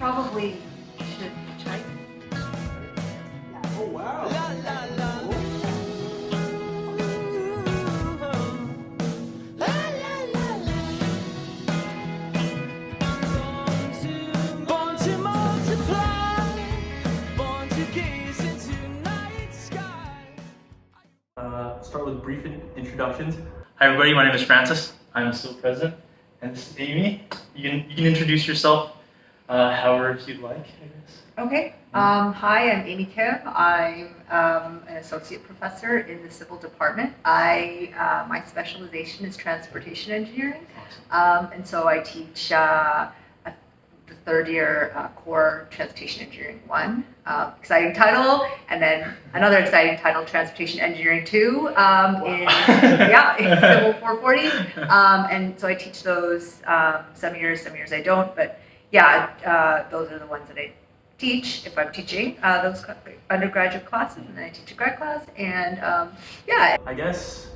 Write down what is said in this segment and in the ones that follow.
probably should type. Yeah. Oh wow. Born to multiply, born to gaze into night sky. Start with brief introductions. Hi everybody, my name is Francis. I'm still president, and this is Amy. You can introduce yourself however you'd like, I guess. Okay. Hi, I'm Amy Kim. I'm an associate professor in the civil department. My specialization is transportation engineering, and so I teach the third year core transportation engineering 1. Exciting title, and then another exciting title, transportation engineering 2 in civil 440. And so I teach those some years I don't, but yeah, those are the ones that I teach if I'm teaching those undergraduate classes, and then I teach a grad class, and yeah. I guess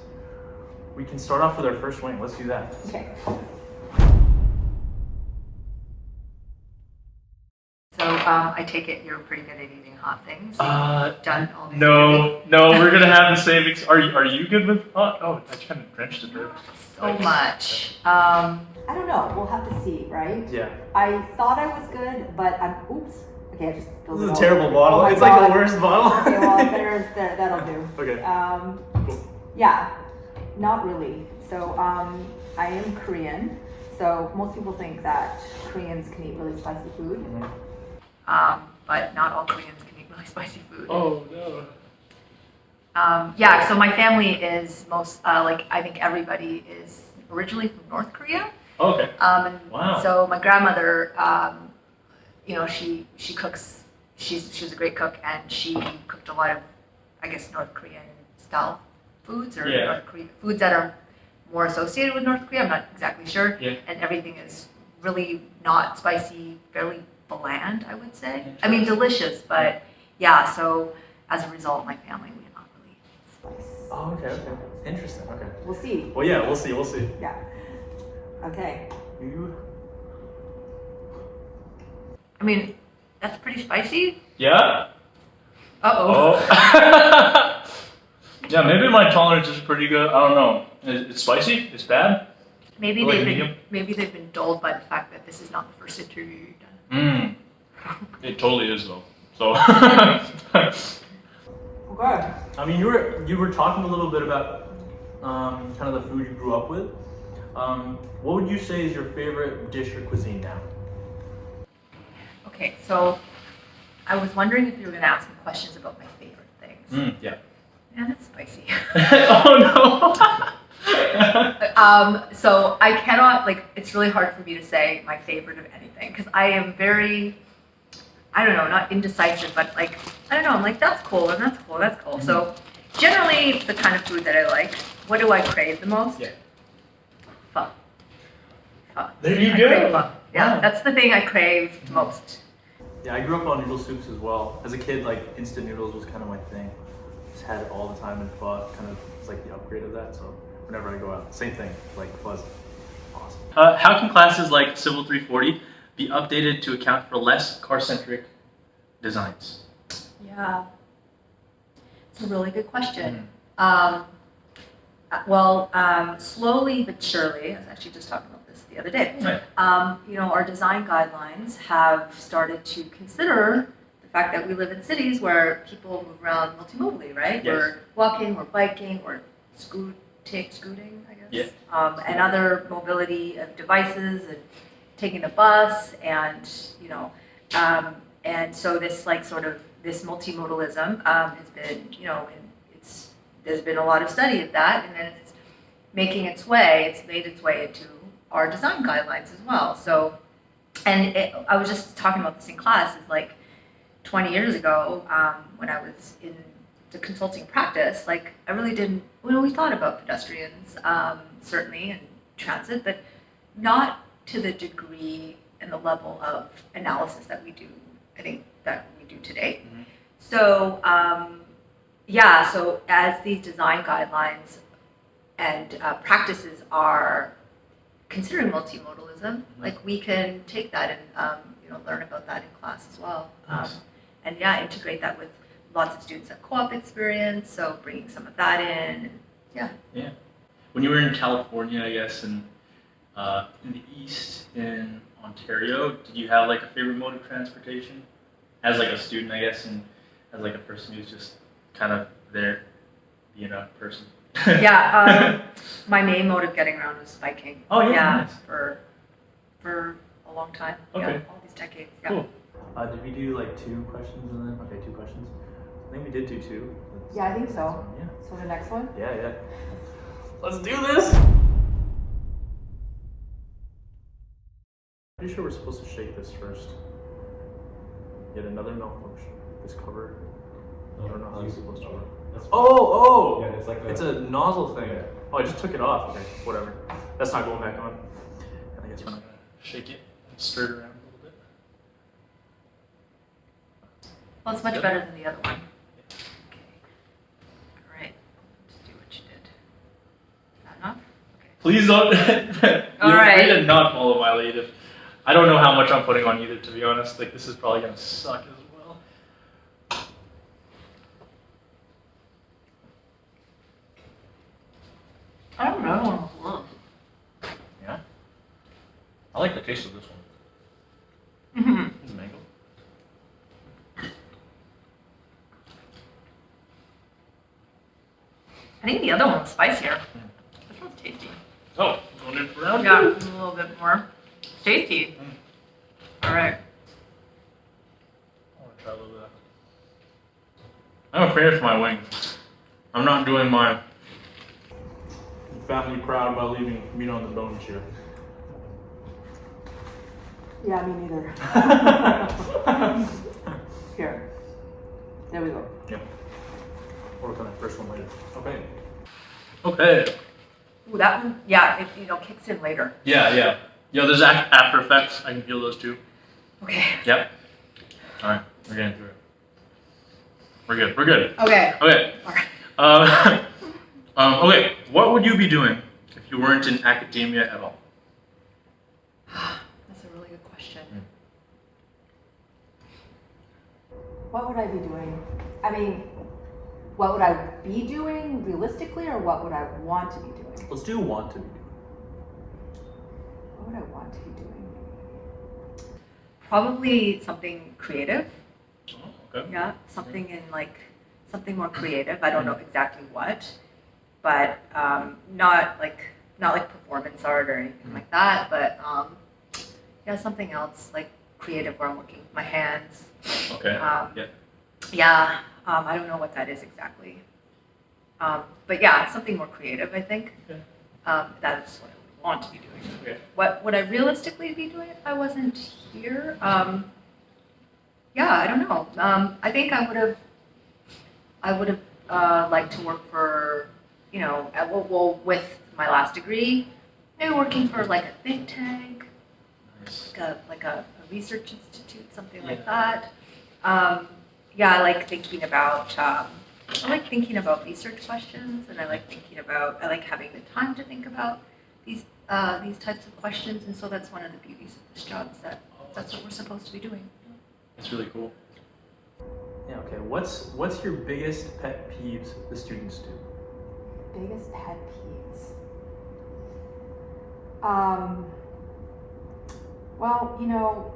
we can start off with our first wing. Let's do that. Okay. So I take it you're pretty good at eating hot things. You've done all these. No, we're gonna have the same. Are you good with hot? Oh, I kind of drenched it there. So much. I don't know. We'll have to see, right? Yeah. I thought I was good, but I'm. Oops. Okay, I just spilled This it is a all. terrible bottle. Oh my It's like God. the worst bottle. Okay, well, that'll do. Okay. Cool. Yeah, not really. So, I am Korean. So most people think that Koreans can eat really spicy food. Mm-hmm. But not all Koreans can eat really spicy food. Oh no. Yeah, so my family is I think everybody is originally from North Korea. Oh, okay. And Wow. So my grandmother, she cooks. She's a great cook, and she cooked a lot of, I guess, North Korean style foods, or Yeah. North Korean foods that are more associated with North Korea. I'm not exactly sure. Yeah. And everything is really not spicy, fairly bland, I would say. I mean, delicious, but yeah. So as a result, my family, we're not really. Spice. Oh, okay. Interesting. Okay. We'll see. Well, yeah, we'll see. Yeah. Okay. You? I mean, that's pretty spicy. Yeah. Uh-oh. Oh. Yeah, maybe my tolerance is pretty good. I don't know. It's spicy. It's bad. Maybe Like they've medium? been dulled by the fact that this is not the first interview you've done. It totally is though. So. Okay. I mean, you were talking a little bit about kind of the food you grew up with. What would you say is your favorite dish or cuisine now? Okay, so I was wondering if you were going to ask me questions about my favorite things. Yeah. Yeah, that's spicy. Oh no. So I cannot, it's really hard for me to say my favorite of anything, because I am very, I don't know, not indecisive, but I don't know, I'm like, that's cool, and that's cool, that's cool. So generally, the kind of food that I like, what do I crave the most? Yeah. Pho. There you I go. crave pho. Yeah, Wow. that's the thing I crave most. Yeah, I grew up on noodle soups as well. As a kid, instant noodles was kind of my thing. Just had it all the time, and pho kind of it's like the upgrade of that. So whenever I go out, same thing. Pho's awesome. How can classes like Civil 340 be updated to account for less car-centric designs? Yeah, it's a really good question. Slowly but surely, I was actually just talking about this the other day. Right. Our design guidelines have started to consider the fact that we live in cities where people move around multimodally, right? Yes. We're walking, we're biking, we're scooting, I guess. Yeah. And other mobility of devices, and taking the bus, and and so this this multimodalism has been, there's been a lot of study of that, and then it's made its way into our design guidelines as well. So, I was just talking about this in class, is 20 years ago, when I was in the consulting practice, I really didn't, we thought about pedestrians, certainly, and transit, but not to the degree and the level of analysis that we do, I think, that we do today. Mm-hmm. So, so as these design guidelines and practices are considering multimodalism, like we can take that and learn about that in class as well. Nice. And yeah, integrate that with lots of students have co-op experience, so bringing some of that in. Yeah. Yeah. When you were in California, I guess, and in the East, in Ontario, did you have like a favorite mode of transportation? As like a student, I guess, and as like a person who's just kind of there, being a person. Yeah, my main mode of getting around was biking. Oh, yeah, Yeah, nice. for a long time. Okay. Yeah, all these decades. Yeah. Cool. Did we do like 2 questions and then? Okay, 2 questions. I think we did do 2. Yeah, I think so. Yeah. So the next one? Yeah. Let's do this! Pretty sure we're supposed to shake this first. Yet another malfunction. This cover. I don't know how it's supposed to work. Oh! Yeah, it's like It's a nozzle thing. Yeah. Oh, I just took it off. Okay, whatever. That's not going back on. And I guess we're not gonna shake it and stir it around a little bit. Well, it's much Good. better than the other one. Okay. All right. Just do what you did. Is that enough? Okay. Please don't. All You're right. free to not follow my lead. I don't know how much I'm putting on either, to be honest. Like, this is probably gonna suck as well. I don't know. Yeah. I like the taste of this one. Mm-hmm. It's mango. I think the other one was spicier. This one's tasty. Oh, going in for round Yeah, two. a little bit more. It's tasty. All right. I want to try a little bit of that. I'm afraid of my wings. I'm not doing my family proud by leaving meat on the bones here. Yeah, me neither. Here. There we go. Yep. Work on that first one later. Okay. Okay. Ooh, that one, yeah, it kicks in later. Yeah. There's after effects. I can feel those too. Okay. Yep. All right, we're getting through it. We're good. Okay. Okay. All right. Okay. What would you be doing if you weren't in academia at all? That's a really good question. What would I be doing? I mean, what would I be doing realistically, or what would I want to be doing? Let's do want to be doing. What would I want to be doing? Probably something creative. Oh, okay. Yeah, something something more creative. I don't know exactly what, but not like performance art or anything like that. But yeah, something else like creative where I'm working with my hands. Okay. Yeah. Yeah. I don't know what that is exactly. But yeah, something more creative, I think. Okay. That's what I would want to be doing. Okay. What would I realistically be doing if I wasn't here? Yeah, I don't know. I think I would have liked to work for, with my last degree, maybe working for like a think tank, Nice. like a research institute, something like Yeah. that. Yeah, I like thinking about research questions, and I like having the time to think about these types of questions, and so that's one of the beauties of this job is that that's what we're supposed to be doing. That's really cool. Yeah. Okay. What's your biggest pet peeves the students do? Biggest pet peeves. Well,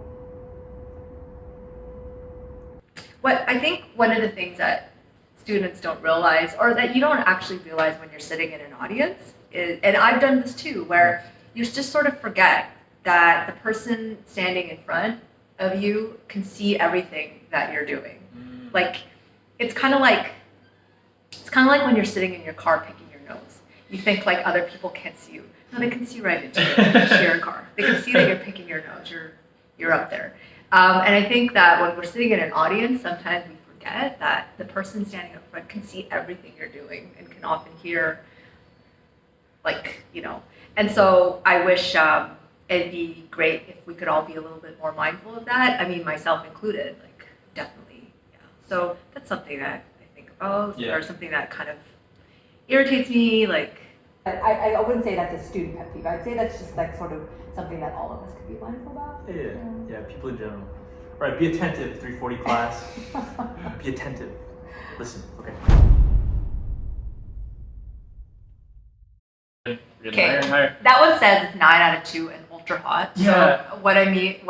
What I think one of the things that students don't realize, or that you don't actually realize when you're sitting in an audience, is, and I've done this too, where you just sort of forget that the person standing in front of you can see everything that you're doing. Like, it's kind of like when you're sitting in your car picking your nose. You think like other people can't see you. No, they can see right into your car. They can see that you're picking your nose. You're up there. And I think that when we're sitting in an audience, sometimes we forget that the person standing up front can see everything you're doing and can often hear, And so I wish it'd be great if we could all be a little bit more mindful of that. I mean, myself included, definitely. Yeah. So that's something that I think about, Yeah. or something that kind of irritates me, I But I wouldn't say that's a student pet peeve. I'd say that's just like sort of something that all of us could be mindful about. Yeah, people in general. All right, be attentive, 340 class. Be attentive. Listen, okay. Okay, that one says it's 9 out of 2 and ultra hot. Yeah. So what worries me is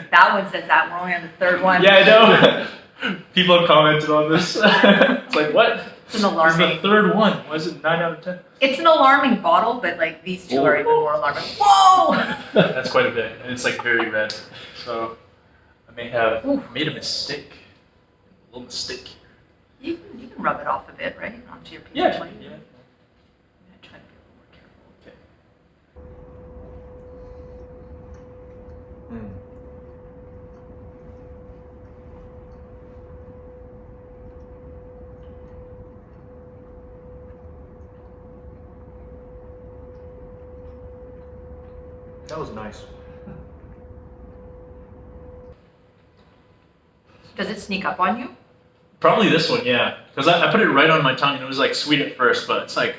that one says that we're only on the third one. Yeah, I know. People have commented on this. It's like, what? It's an alarming. It's the third one. Why is it 9 out of 10? It's an alarming bottle, but like these two are even more alarming. Whoa! That's quite a bit, and it's like very red. So I may have made a mistake. A little mistake. You can rub it off a bit, right? Onto your piece of Yeah. plate. Yeah. I'm gonna try to be a little more careful. Okay. That was nice. Does it sneak up on you? Probably this one, yeah. Because I put it right on my tongue and it was like sweet at first, but it's like,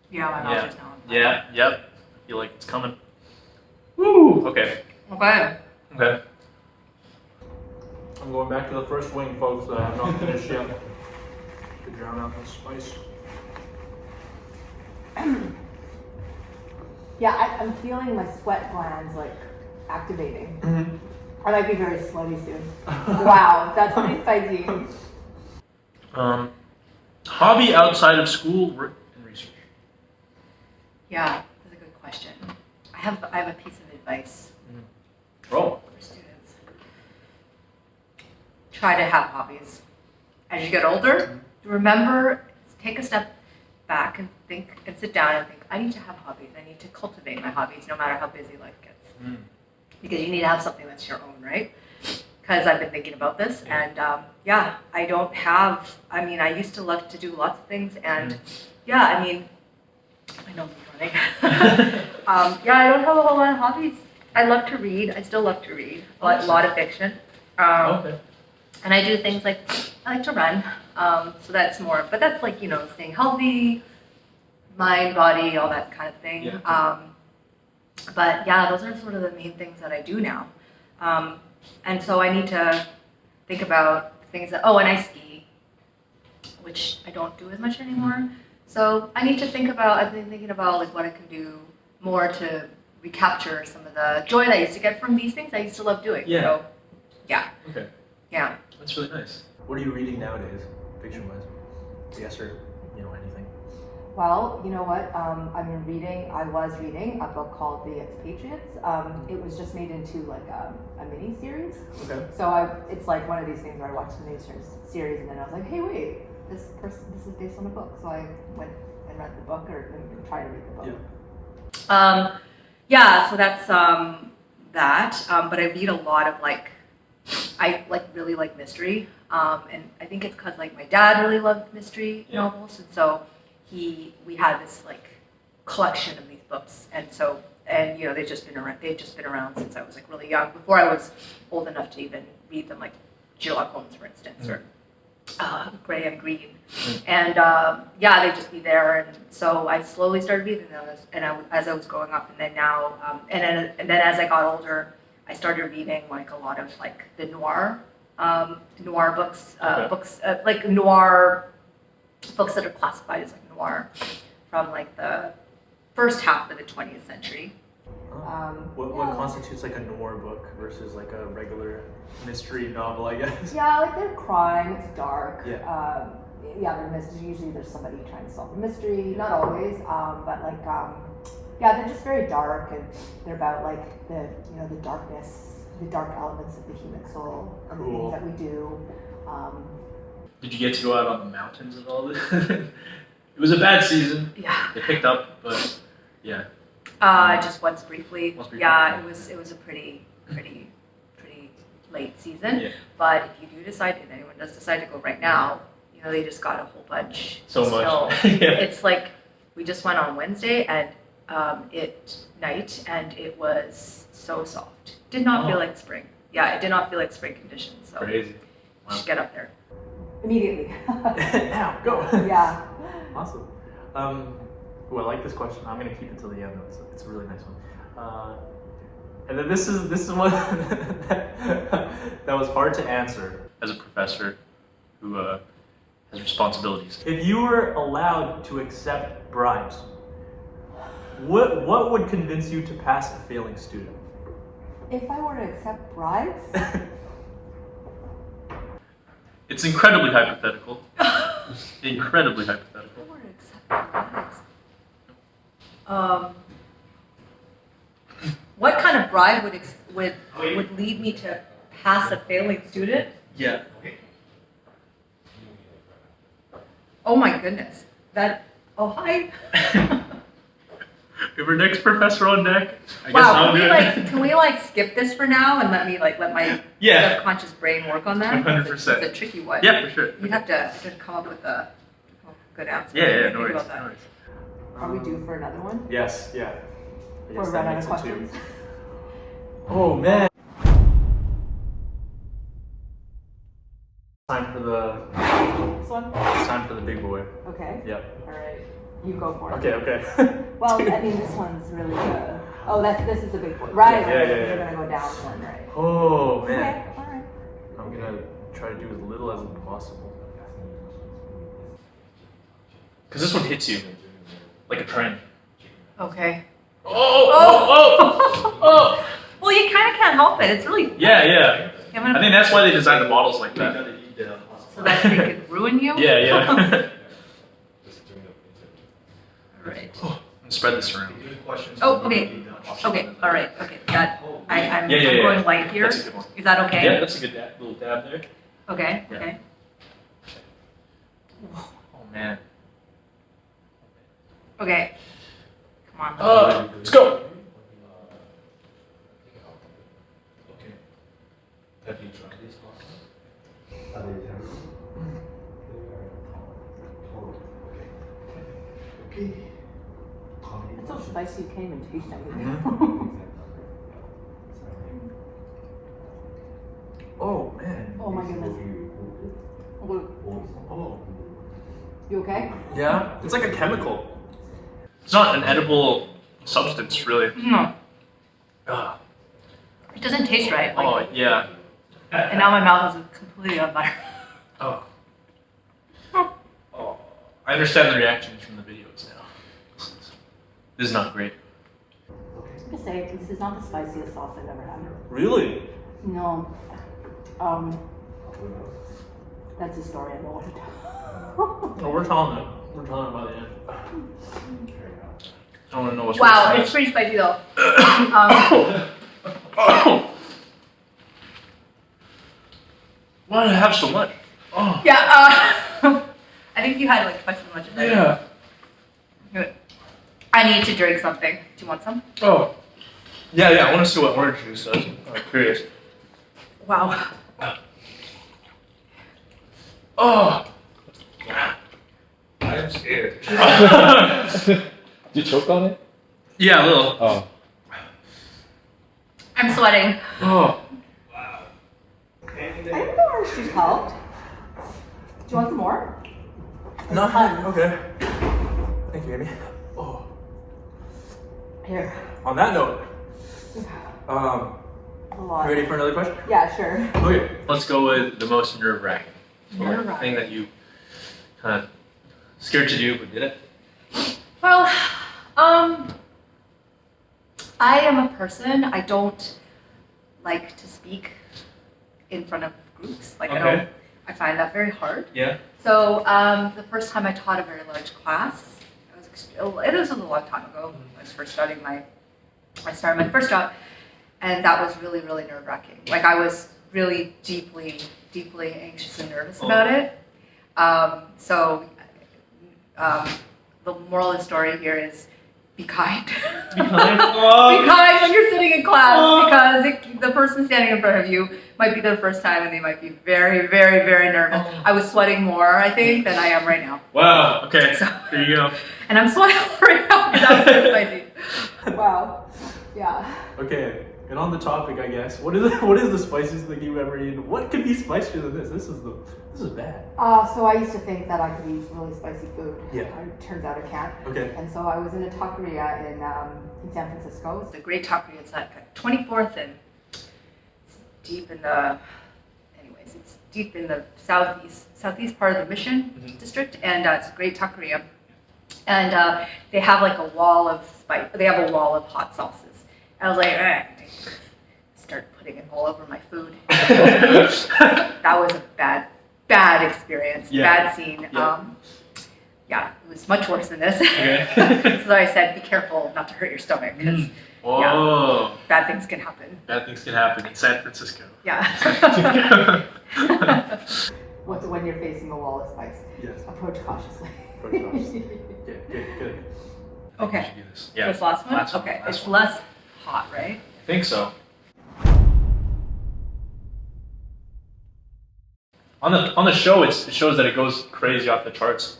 Yeah, my mouth is now. yeah, yep. I feel like it's coming. Woo! Okay. Okay. Okay. I'm going back to the first wing, folks, that I have not finished yet. To drown out the spice. Yeah, I'm feeling my sweat glands like activating. I might be very sweaty soon. Wow, that's pretty spicy. Hobby outside of school, work, and research. Yeah, that's a good question. I have a piece of advice Oh. for students. Try to have hobbies. As you get older, remember, take a step back and think and sit down and think, I need to have hobbies. I need to cultivate my hobbies no matter how busy life gets. Because you need to have something that's your own, right? Because I've been thinking about this and I don't have, I used to love to do lots of things and I know I'm running. I don't have a whole lot of hobbies. I love to read. I still love to read. A lot of fiction. Okay. And I do things like, I like to run. So that's more, but that's like, staying healthy, mind, body, all that kind of thing. Yeah. But yeah, those are sort of the main things that I do now. And so I need to think about things that, and I ski, which I don't do as much anymore. So I need to think about, I've been thinking about like what I can do more to recapture some of the joy that I used to get from these things I used to love doing. Yeah. So, yeah. Okay. Yeah. That's really nice. What are you reading nowadays, fiction-wise? Yes, or anything? Well, you know what? I was reading a book called The Expatriates. It was just made into like a mini series. Okay. So it's like one of these things where I watched the mini series and then I was like, hey, wait, this is based on a book. So I went and read the book or tried to read the book. So that's that. But I read a lot of I really like mystery. And I think it's because my dad really loved mystery novels, and so we had this collection of these books, and they've just been around since I was really young, before I was old enough to even read them, like Sherlock Holmes, for instance, or Graham Greene, and they'd just be there, and so I slowly started reading those, and as I was growing up, and then now, and then as I got older, I started reading a lot of the noir books, noir books that are classified as noir from the first half of the 20th century. What constitutes a noir book versus a regular mystery novel, I guess? Yeah, they're crime, it's dark. Yeah. They're mystery. Usually there's somebody trying to solve a mystery. Not always, but they're just very dark, and they're about the darkness, the dark elements of the human soul, and the things that we do. Did you get to go out on the mountains at all? It was a bad season. Yeah. It picked up, but yeah. Just once briefly. It was a pretty late season. Yeah. But if you do decide, if anyone does decide to go right now, they just got a whole bunch. So much. Yeah. It's we just went on Wednesday and it was so soft. Did not feel like spring. Yeah, it did not feel like spring conditions. So Crazy. you should get up there. Immediately. Now, go. Yeah. Awesome. I like this question. I'm gonna keep it till the end. It's a really nice one. And then this is one that was hard to answer as a professor who has responsibilities. If you were allowed to accept bribes, what would convince you to pass a failing student? If I were to accept bribes, It's incredibly hypothetical. Incredibly if I hypothetical. were to accept bribes, What kind of bribe would lead me to pass a failing student? Yeah. Oh my goodness. Hi. We have our next professor on deck. I guess Wow, I'll do it. can we skip this for now and let my Yeah. subconscious brain work on that? 100%. It's a tricky one. Yeah, for sure. You'd have to come up with a good answer. Yeah, Think no worries. about that. No worries. are we due for another one? Yes, yeah. I Or guess run that out makes of it two. questions? Oh man. Time for the This one? big boy. Okay. Yep. All right. You go for it. Okay. Well, I mean, this one's really good. Oh, this is a big one. Right. Yeah, yeah, You're yeah. gonna go down one, right? Oh Okay. man. All right. I'm gonna try to do as little as possible. Cause this one hits you like a train. Okay. Oh! Well, you kind of can't help it. It's really. Yeah. I'm I gonna, think that's why they designed the models like that. so that they could ruin you. Yeah. All right. Spread this around. Oh, okay. Okay. All right. Okay. That I'm Yeah. going light here. That's a good one. Is that okay? Yeah, that's a good little dab there. Okay. Yeah. Okay. Oh man. Okay. Come on. Let's go. It's so spicy you can't even taste anything. Oh man. Oh my goodness. Oh. You okay? Yeah. It's like a chemical. It's not an edible substance, really. No, Ah. it doesn't taste right. Like, Oh yeah. and now my mouth is completely on fire. Oh. Oh. I understand the reactions from the videos now. This is not great. I'm gonna say this is not the spiciest sauce I've ever had. Really? No. That's a story I don't want to tell. Oh, we're telling it. We're telling it by the end. I want to know what's Wow, wrong. it's pretty spicy though. Oh. Why did I have so much? Oh. Yeah. I think you had like twice as much as I did. Yeah. Good. I need to drink something. Do you want some? Oh. Yeah. I want to see what orange juice does. I'm curious. Wow. Oh. I'm scared. Yeah, Did you choke on it? a little. Oh. I'm sweating. Oh. I think the orange juice helped. Do you want some more? No. Okay. Thank you, Amy. Oh. Here. On that note, A lot. ready for another question? Yeah, sure. Okay. Let's go with the most nerve-wracking. Nerve-wracking. Thing that you kind of scared to do, but did it. Well, I am a person. I don't like to speak in front of groups. Like Okay. I find that very hard. Yeah. So the first time I taught a very large class, it was a long time ago. I was first starting I started my first job, and that was really, really nerve-wracking. Like I was really deeply, deeply anxious and nervous about it. The moral of the story here is be kind. Be kind when you're sitting in class because the person standing in front of you might be their first time and they might be very, very, very nervous. I was sweating more, I think, than I am right now. Wow. Okay. So- Here you go. And I'm sweating right now because that was so spicy. Wow. Yeah. Okay. And on the topic, I guess, what is the spiciest thing you've ever eaten? What could be spicier than this? This is bad. So I used to think that I could eat really spicy food. Yeah. It turns out I can't. Okay. And so I was in a taqueria in San Francisco. It's a great taqueria. It's like 24th and it's deep in the, anyways, it's deep in the southeast part of the Mission district, and it's a great taqueria. And they have like a wall of hot sauces. I was like, I started putting it all over my food. That was a bad experience, bad scene. Yeah. It was much worse than this. Okay. So I said, be careful not to hurt your stomach, because Oh. bad things can happen. Bad things can happen in San Francisco. Yeah. When you're facing a wall of spice. Yes. Approach cautiously. Good. Okay. Do this. Yeah. This last one? Last one, Okay. last It's one. less hot, right? I think so. On the show, it shows that it goes crazy off the charts.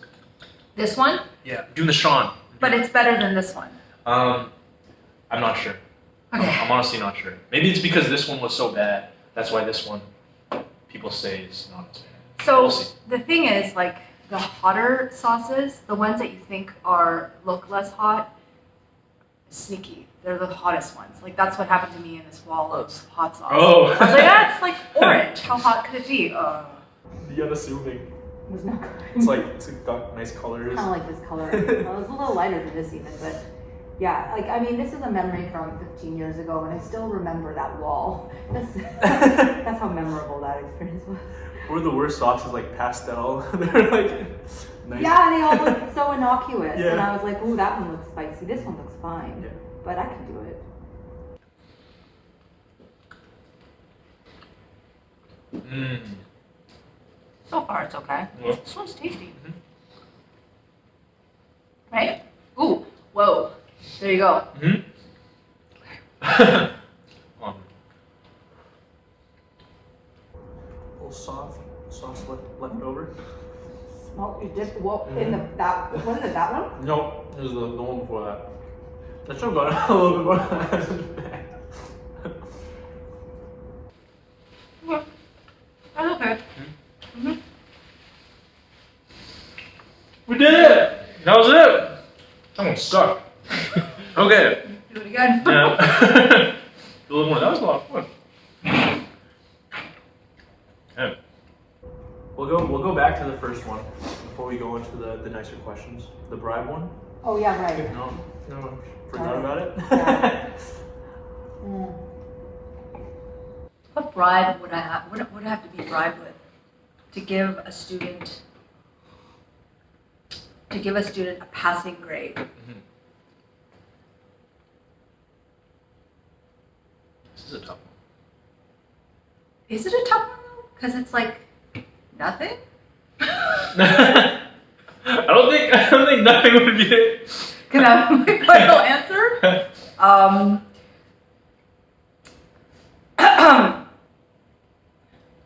This one? Yeah. Doing the Sean. But it's better than this one. I'm not sure. Okay. I'm honestly not sure. Maybe it's because this one was so bad. That's why this one people say is not as bad. So We'll see. the thing is, like, the hotter sauces, the ones that you think look less hot, sneaky. They're the hottest ones. Like, that's what happened to me in this wall of hot sauce. Oh. I was like, it's like orange. How hot could it be? The unassuming. It was not good. It's got nice colors. Kind of like this color. It was a little lighter than this even, but yeah, like, I mean, this is a memory from 15 years ago, and I still remember that wall. That's how memorable that experience was. Or the worst sauces like pastel. They're like nice. Yeah, and they all looked so innocuous, and Yeah. I was like, ooh, that one looks spicy. This one looks fine, Yeah. but I can do it. So far, it's okay. Yeah. This one's tasty. Right? Ooh, whoa. There you go. Mm-hmm. A little sauce left over. Well, you did in that wasn't it that one? No, it was the one before that. I should have got a little bit more than that. Yeah. That's okay. We did it! That was it! That one sucked. Okay. Do it again. Yeah. A little more. That was a lot of fun. Yeah. We'll go back to the first one before we go into the nicer questions. The bribe one? Oh yeah, right. No. Forgot about it? Yeah. Mm. What bribe would I have? What would I have to be bribed with to give a student a passing grade? This is a tough one. Is it a tough one though? Because it's like nothing. I don't think nothing would be it. Can I have my final answer?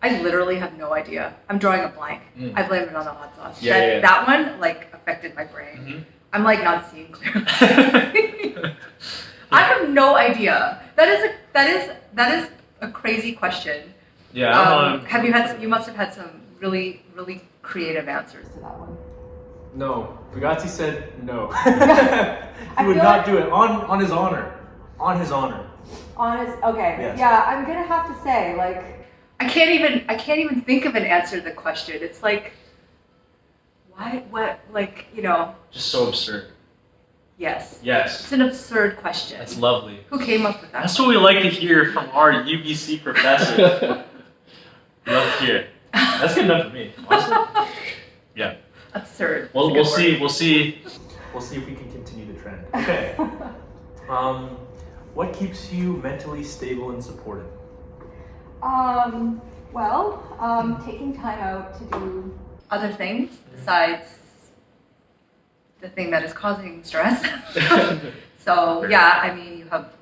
I literally have no idea. I'm drawing a blank. I blame it on the hot sauce. Yeah. That one like affected my brain. Mm-hmm. I'm like not seeing clearly. I have no idea. That is a crazy question. Yeah. You must have had some really creative answers. To that one. No. Bugatti said no. I He would feel not like- do it on his honor. On his honor. Honest. Okay. Yes. Yeah, I'm gonna have to say, like, I can't even think of an answer to the question. It's like, why? What? Like, Just so absurd. yes. Yes. It's an absurd question. That's lovely. Who came up with that? That's what we like to hear from our UBC professors. We love to hear it. That's good enough for me. Honestly. Yeah. Absurd. Well, It's a we'll good see. word. We'll see. We'll see if we can continue the trend. Okay. What keeps you mentally stable and supported? Taking time out to do. Other things besides the thing that is causing stress. So Fair. yeah, I mean, you have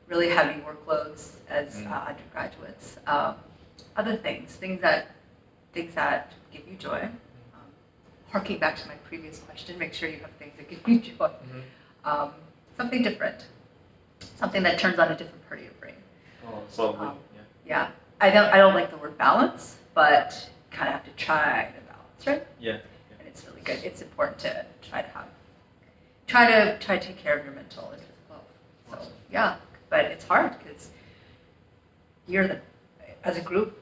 really heavy workloads as undergraduates. Other things that give you joy. Harking back to my previous question, make sure you have things that give you joy. Something different, something that turns on a different part of your brain. Slowly. Yeah, I don't like the word balance, but kind of have to try to balance, right? Yeah. And it's really good. It's important to try to take care of your mental and physical health. So yeah, but it's hard because as a group,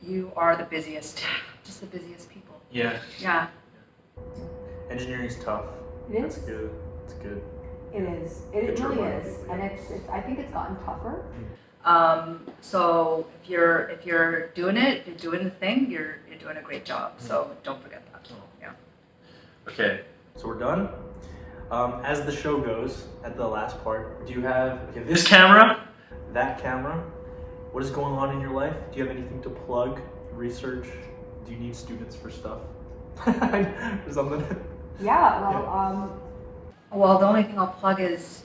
you are the busiest, just the busiest people. Yeah. Yeah. Engineering's tough. It That's is. good. It's good. It is. Good It to really remind is, people, and yeah. it's. I think it's gotten tougher. So if you're doing it, you're doing the thing, you're doing a great job. So don't forget that. Yeah. Okay. So we're done. As the show goes, at the last part, do you have This camera? that camera? What is going on in your life? Do you have anything to plug? Research? Do you need students for stuff? or something? Yeah. Well. Well, the only thing I'll plug is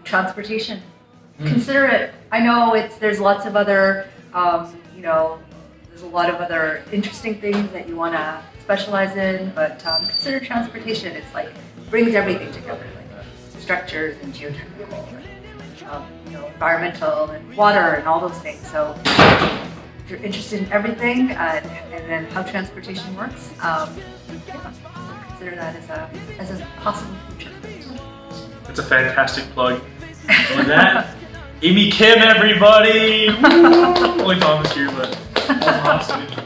transportation. Consider it. I know there's lots of other, there's a lot of other interesting things that you want to specialize in, but consider transportation. It's like brings everything together, like structures and geotechnical, and, environmental and water and all those things. So if you're interested in everything and then how transportation works, consider that as a possible future. It's a fantastic plug. And with that, Amy Kim, everybody! Woo! Only Thomas here, but that's awesome.